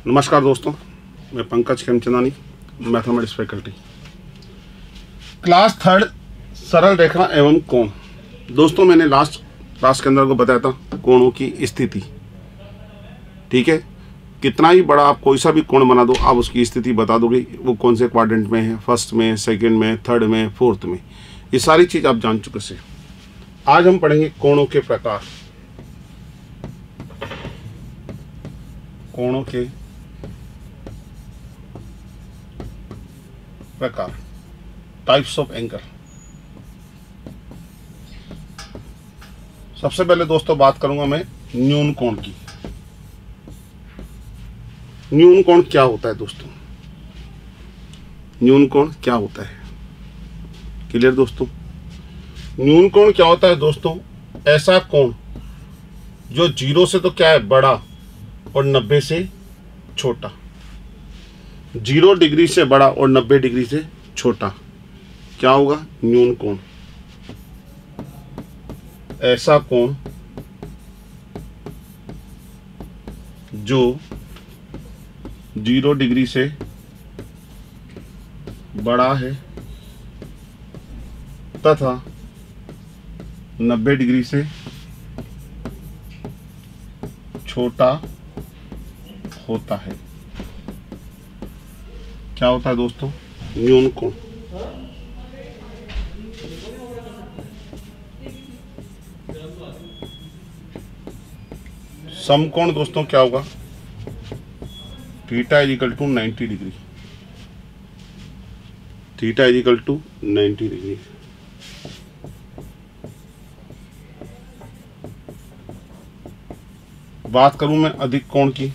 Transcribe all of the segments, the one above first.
नमस्कार दोस्तों, मैं Pankaj Khemchandani, mathematics faculty, class third सरल रेखा एवं कोण। दोस्तों मैंने लास्ट क्लास के अंदर को बताया था कोणों की स्थिति। ठीक है, कितना ही बड़ा आप कोई सा भी कोण बना दो, आप उसकी स्थिति बता दोगे वो कौन से क्वाड्रेंट में है, फर्स्ट में, सेकंड में, थर्ड में, फोर्थ में। ये सारी चीज आप जान चुके से। आज हम पढ़ेंगे कोणों के प्रकार। कोणों के प्रकार, टाइप्स ऑफ एंगल। सबसे पहले दोस्तों बात करूंगा मैं न्यून कोण की। न्यून कोण क्या होता है दोस्तों? न्यून कोण क्या होता है? क्लियर दोस्तों? न्यून कोण क्या होता है दोस्तों? ऐसा कोण जो 0 से तो क्या है बड़ा और 90 से छोटा। 0 डिग्री से बड़ा और 90 डिग्री से छोटा क्या होगा? न्यून कोण। ऐसा कोण जो 0 डिग्री से बड़ा है तथा 90 डिग्री से छोटा होता है। क्या होता है दोस्तों? न्यून कोण। समकोण दोस्तों क्या होगा? Theta is equal to 90 degree. Theta is equal to 90 degree. बात करूं मैं अधिक कोण की,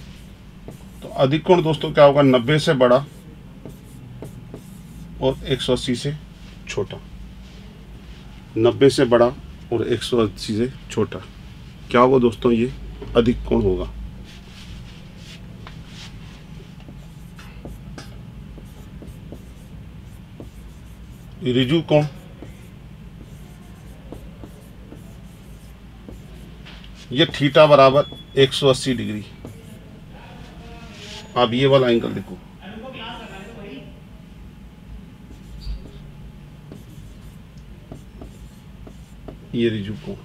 तो अधिक कोण दोस्तों क्या होगा? 90 से बड़ा और 180 से छोटा। 90 से बड़ा और 180 से छोटा क्या होगा दोस्तों? ये अधिक कोण होगा। ऋजु कोण, ये थीटा बराबर 180 डिग्री। आप ये वाला एंगल देखो, ये ऋजु कोण।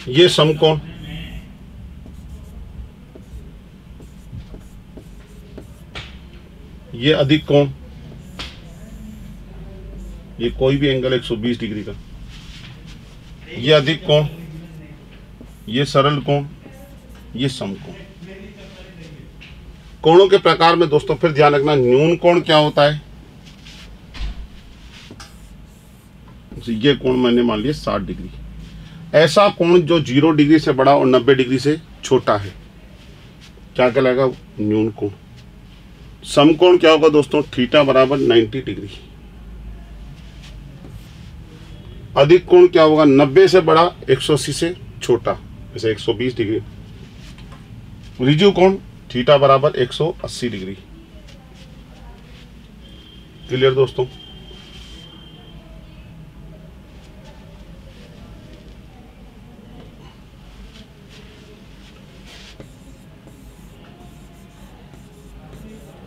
ये समकोण, ये अधिक कोण। ये कोई भी एंगल 120 डिग्री का। ये अधिक कोण, ये सरल कोण, ये समकोण। कोणों के प्रकार में दोस्तों फिर ध्यान रखना, न्यून कोण क्या होता है? ये कोण मैंने मान लिया 60 डिग्री। ऐसा कोण जो 0 डिग्री से बड़ा और 90 डिग्री से छोटा है क्या कहलाएगा? न्यून कोण। समकोण क्या होगा दोस्तों? थीटा बराबर 90 डिग्री। अधिक कोण क्या होगा? 90 से बड़ा 180 से छोटा, जैसे 120 डिग्री। ऋजु कोण थीटा बराबर 180 डिग्री। क्लियर दोस्तों?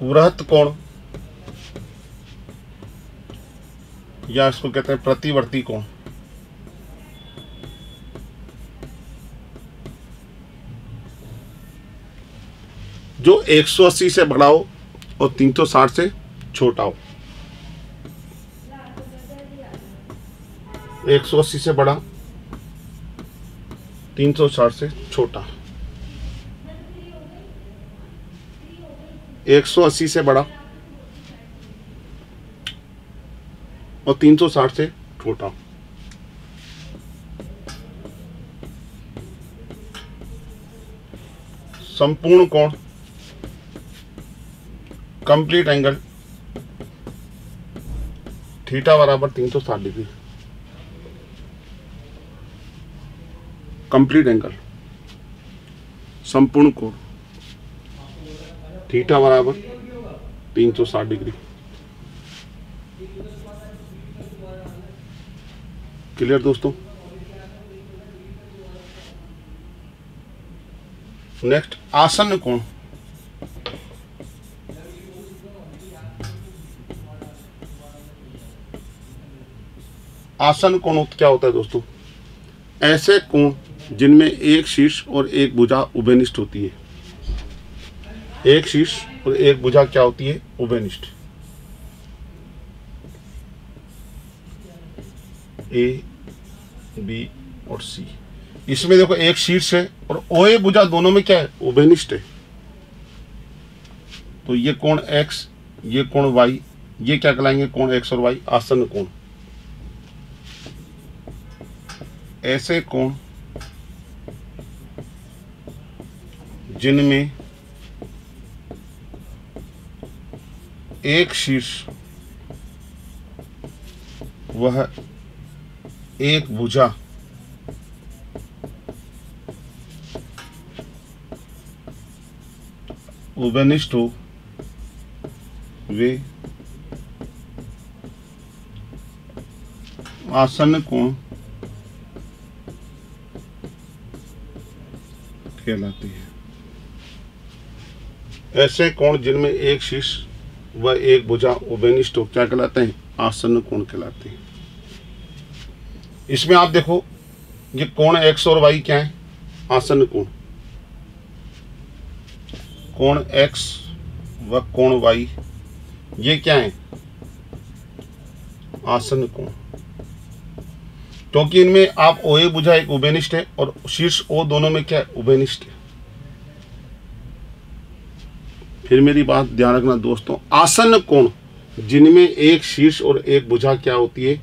वृहत कोण या इसको कहते हैं प्रतिवर्ती कोण। जो 180 से बड़ा हो और 360 से छोटा हो। 180 से बड़ा, 360 से छोटा। 180 से बड़ा और 360 से छोटा। संपूर्ण कोण, कंप्लीट एंगल, थीटा बराबर 360 डिग्री। कंप्लीट एंगल, संपूर्ण कोण, थीटा बराबर 360 डिग्री। क्लियर दोस्तों? नेक्स्ट आसन्न कोण। आसन कोण क्या होता है दोस्तों? ऐसे कोण जिनमें एक शीर्ष और एक भुजा उभयनिष्ठ होती है। एक शीर्ष और एक भुजा क्या होती है? उभयनिष्ठ। ए, बी और सी। इसमें देखो एक शीर्ष है और ओए भुजा दोनों में क्या है? उभयनिष्ठ है। तो ये कोण x, ये कोण y, ये क्या कहलाएंगे? कोण x और y आसन्न कोण। ऐसे कोण जिनमें एक शीर्ष वह एक भुजा उभयनिष्ठ हो, वे आसन्न कोण कहलाते हैं। ऐसे कोण जिनमें एक शीर्ष व एक भुजा उभयनिष्ठ हो क्या कहलाते हैं? आसन्न कोण कहलाते हैं। इसमें आप देखो ये कोण x और y क्या है? आसन्न कोण। कोण x व कोण y ये क्या है? आसन्न कोण। क्योंकि इनमें आप ओए भुजा एक उभयनिष्ठ है और शीर्ष ओ दोनों में क्या है? उभयनिष्ठ है। फिर मेरी बात ध्यान रखना दोस्तों, आसन्न कोण जिनमें एक शीर्ष और एक भुजा क्या होती है?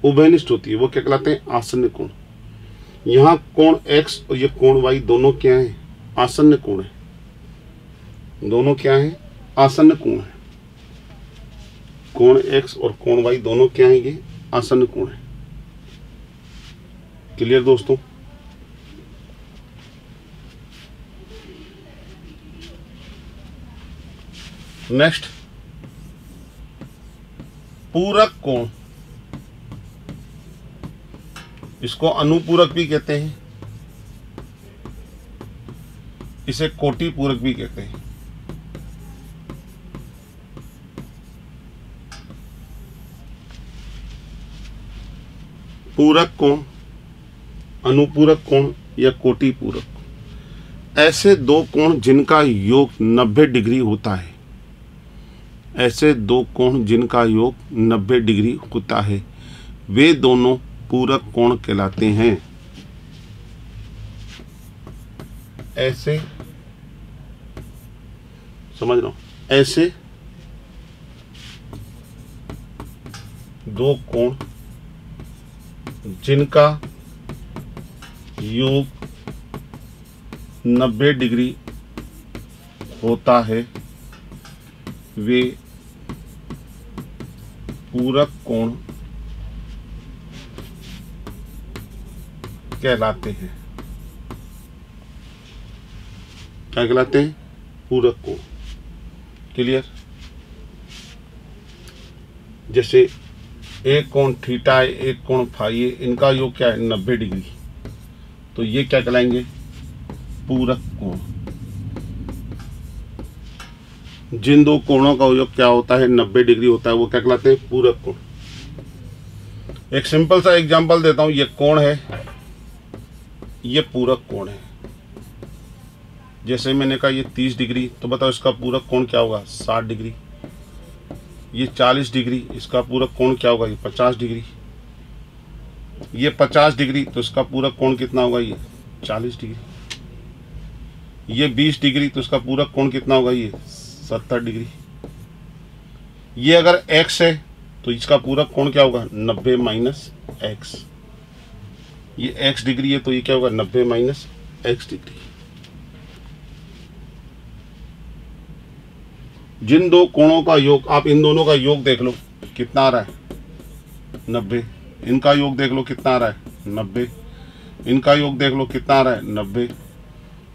उभयनिष्ठ होती है, वो क्या कहलाते हैं? आसन्न कोण। यहाँ कोण x और ये कोण y दोनों क्या है? आसन्न कोण है। दोनों क्या है? आसन्न कोण है। कोण x और कोण y दोनों क्या है? ये आसन्न कोण है। क्लियर दोस्तों? नेक्स्ट, पूरक कोण। इसको अनुपूरक भी कहते हैं, इसे कोटि पूरक भी कहते हैं। पूरक कोण, अनुपूरक कोण या कोटि पूरक, ऐसे दो कोण जिनका योग 90 डिग्री होता है। ऐसे दो कोण जिनका योग 90 डिग्री होता है, वे दोनों पूरक कोण कहलाते हैं। ऐसे समझ लो, ऐसे दो कोण जिनका योग 90 डिग्री होता है, वे पूरक कोण कहलाते हैं। क्या कहलाते हैं? पूरक कोण। क्लियर? जैसे एक कोण थीटा है, एक कोण फाई है, इनका योग क्या है? 90 डिग्री। तो ये क्या कहलाएंगे? पूरक कोण। जिन दो कोणों का योग क्या होता है? 90 डिग्री होता है, वो क्या कहलाते हैं? पूरक कोण। एक सिंपल सा एग्जांपल देता हूं। ये कोण है, ये पूरक कोण है। जैसे मैंने कहा ये 30 डिग्री, तो बताओ इसका पूरक कोण क्या होगा? 60 डिग्री। ये 40 डिग्री, इसका पूरक कोण क्या होगा? ये 50 डिग्री। ये 50 डिग्री, तो इसका पूरक कोण कितना होगा? ये 40 डिग्री। ये 20 डिग्री, तो इसका पूरक कोण कितना होगा? ये 70 डिग्री। ये अगर x है तो इसका पूरक कोण क्या होगा? 90 माइनस x। ये x डिग्री है तो ये क्या होगा? 90 माइनस x डिग्री। जिन दो कोणों का योग, आप इन दोनों का योग देख लो कितना आ रहा है? 90। इनका योग देख लो कितना आ रहा है? 90। इनका योग देख लो कितना आ रहा है? 90।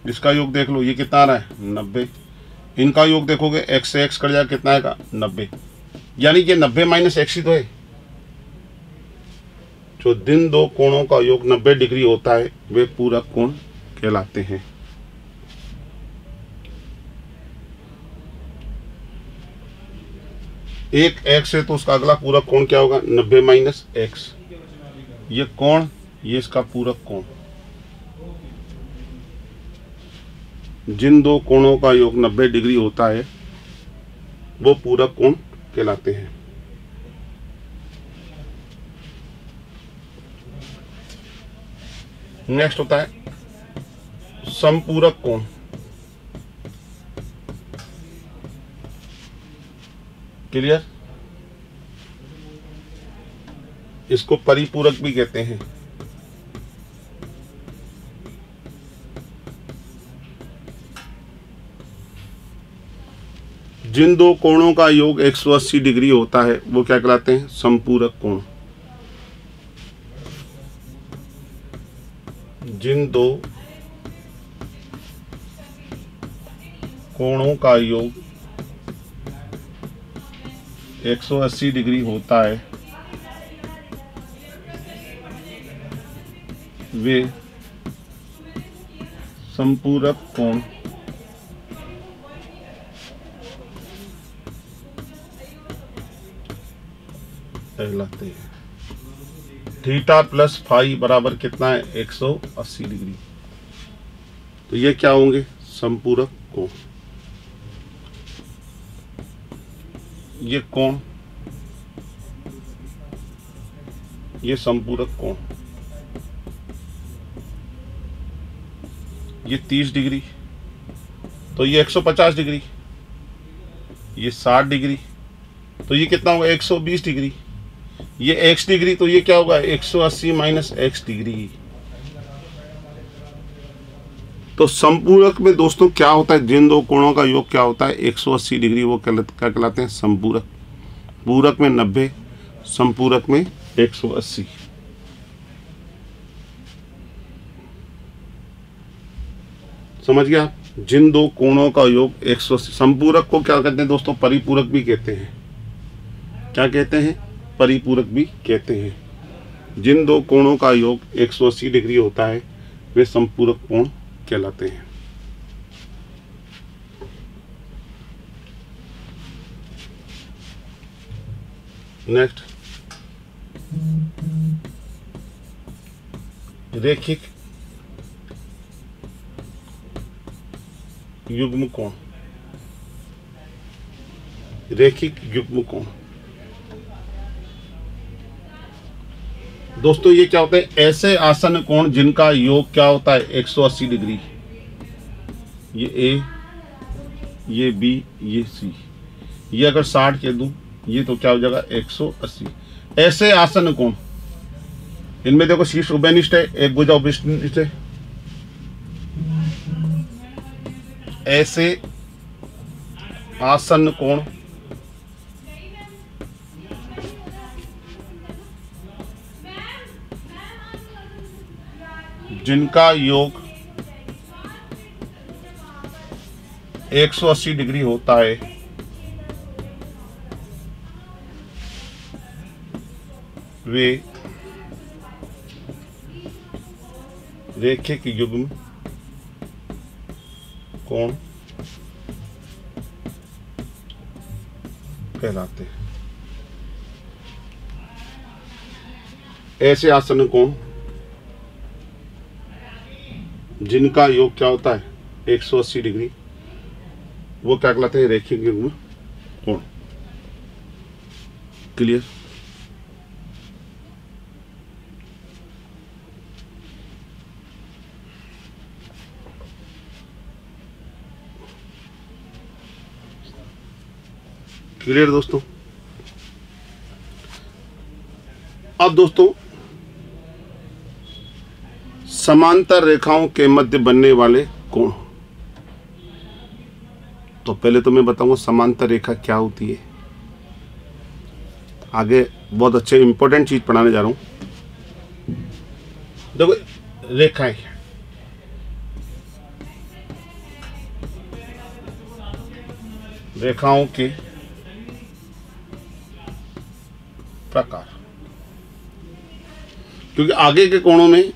इसका योग देख लो, ये कितना आ रहा है? 90। इनका योग देखोगे x से x कट जाएगा, कितना आएगा? 90। यानी कि 90 माइनस x ही तो है। जो जिन दो कोणों का योग 90 डिग्री होता है, वे पूरक कोण कहलाते हैं। एक x है तो उसका अगला पूरक कोण क्या होगा? 90 माइनस x। ये कोण, ये इसका पूरक कोण। जिन दो कोणों का योग 90 डिग्री होता है वो पूरक कोण कहलाते हैं। नेक्स्ट होता है समपूरक कोण। क्लियर? इसको परिपूरक भी कहते हैं। जिन दो कोणों का योग 180 डिग्री होता है वो क्या कहलाते हैं? समपूरक कोण। जिन दो कोणों का योग 180 डिग्री होता है वे समपूरक कोण कहलाते हैं। थीटा प्लस फाई बराबर कितना है? 180 डिग्री। तो ये क्या होंगे? समपूरक कोण। ये कोण, ये समपूरक कोण। ये 30 डिग्री, तो ये 150 डिग्री, ये 60 डिग्री, तो ये कितना होगा? 120 डिग्री। ये x डिग्री, तो ये क्या होगा? 180 माइनस x डिग्री। तो समपूरक में दोस्तों क्या होता है? जिन दो कोणों का योग क्या होता है? 180 डिग्री। वो क्या कहलाते हैं? समपूरक। पूरक में 90, समपूरक में 180। समझ गया? जिन दो कोणों का योग 180। समपूरक को क्या कहते हैं दोस्तों? परिपूरक भी कहते हैं। क्या कहते हैं? परिपूरक भी कहते हैं। जिन दो कोणों का योग 180 डिग्री होता है वे समपूरक कोण कहलाते हैं। नेक्स्ट, रेखिक युग्म कोण। रेखिक युग्म कोण दोस्तों ये क्या होते हैं? ऐसे आसन कोण जिनका योग क्या होता है? 180 डिग्री। ये ए, ये बी, ये सी। ये अगर 60 कह दूं ये तो क्या हो जाएगा? 180। ऐसे आसन कोण, इनमें देखो शीर्ष उभयनिष्ठ है, एक भुजा उपनिष्ठ है। ऐसे आसन कोण जिनका योग 180 डिग्री होता है वे रेखिक युग्म कोण कहलाते हैं। ऐसे आसन कोण जिनका योग क्या होता है? 180 डिग्री, वो क्या कहलाते हैं? रेखिक युग्म कोण। क्लियर? क्लियर दोस्तों? अब दोस्तों समांतर रेखाओं के मध्य बनने वाले कोण। तो पहले तो मैं बताऊंगा समांतर रेखा क्या होती है। आगे बहुत अच्छे इंपॉर्टेंट चीज पढ़ाने जा रहा हूं। देखो रेखाएं, रेखाओं के प्रकार, क्योंकि आगे के कोणों में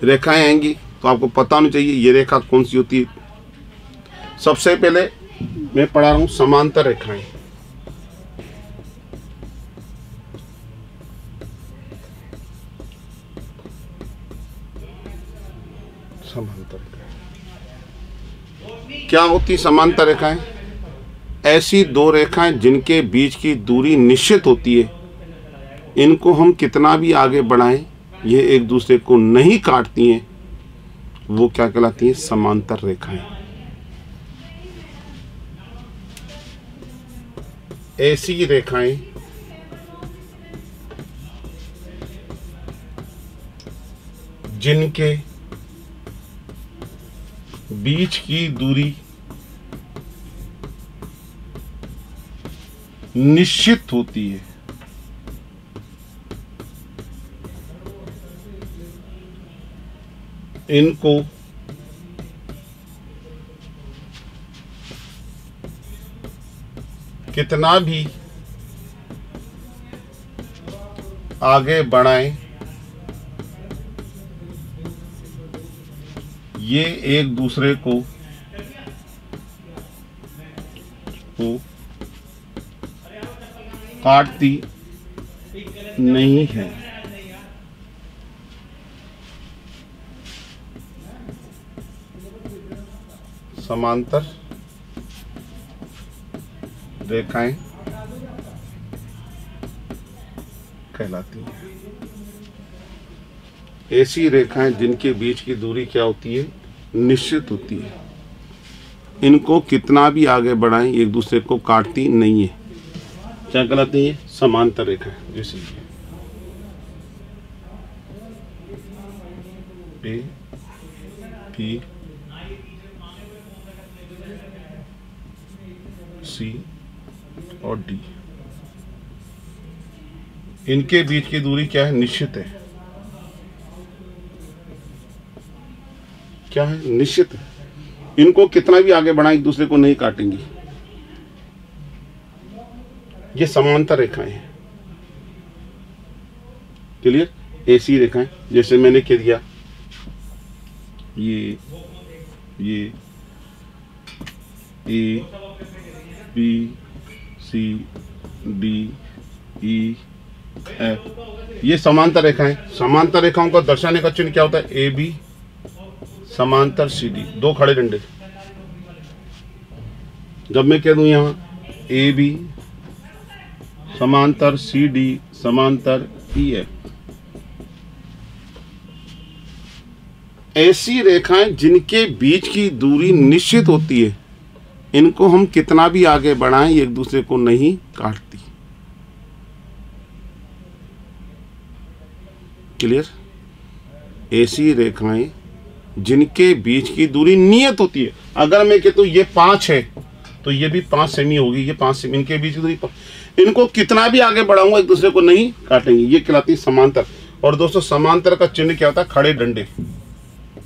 रेखाएं आएंगी तो आपको पता होना चाहिए ये रेखा कौन सी होती है। सबसे पहले मैं पढ़ा रहा हूं समांतर रेखाएं। समांतर रेखाएं क्या होती? समांतर रेखाएं ऐसी दो रेखाएं जिनके बीच की दूरी निश्चित होती है, इनको हम कितना भी आगे बढ़ाएं ये एक दूसरे को नहीं काटती हैं, वो क्या कहलाती हैं? समांतर रेखाएं। ऐसी रेखाएं जिनके बीच की दूरी निश्चित होती है, इनको कितना भी आगे बढ़ाएं ये एक दूसरे को काटती नहीं है। समांतर रेखाएं कहलाती हैं। ऐसी रेखाएं जिनके बीच की दूरी क्या होती है? निश्चित होती है, इनको कितना भी आगे बढ़ाएं एक दूसरे को काटती नहीं है। क्या कहलाती है? समांतर रेखाएं। जैसे ए बी सी और डी, इनके बीच की दूरी क्या है? निश्चित है। क्या है? निश्चित है। इनको कितना भी आगे बढ़ाएं एक दूसरे को नहीं काटेंगी। ये समांतर रेखाएं हैं। क्लियर? ऐसी रेखाएं जैसे मैंने कह दिया, ये A B C D E F, ये समांतर रेखाएं। समांतर रेखाओं को दर्शाने का चिन्ह क्या होता है? ए बी समांतर सी डी, दो खड़े डंडे। जब मैं कह दूं यहां ए बी समांतर सी डी समांतर ई एफ, ऐसी रेखाएं जिनके बीच की दूरी निश्चित होती है, इनको हम कितना भी आगे बढ़ाएं एक दूसरे को नहीं काटती। क्लियर? ऐसी रेखाएं जिनके बीच की दूरी नियत होती है। अगर मैं कहता हूं ये 5 है तो ये भी 5 सेमी होगी, ये 5 सेमी, इनके बीच की दूरी 5, इनको कितना भी आगे बढ़ाऊंगा एक दूसरे को नहीं काटेंगे। ये कहलाती है समांतर। और दोस्तों समांतर का चिन्ह क्या होता है? खड़े डंडे।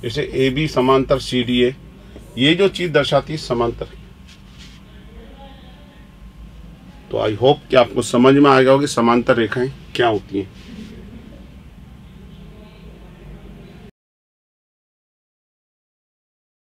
जैसे ए बी समांतर सी डी है, ये जो चीज दर्शाती है समांतर। तो आई होप कि आपको समझ में आएगा कि समांतर रेखाएं क्या होती हैं।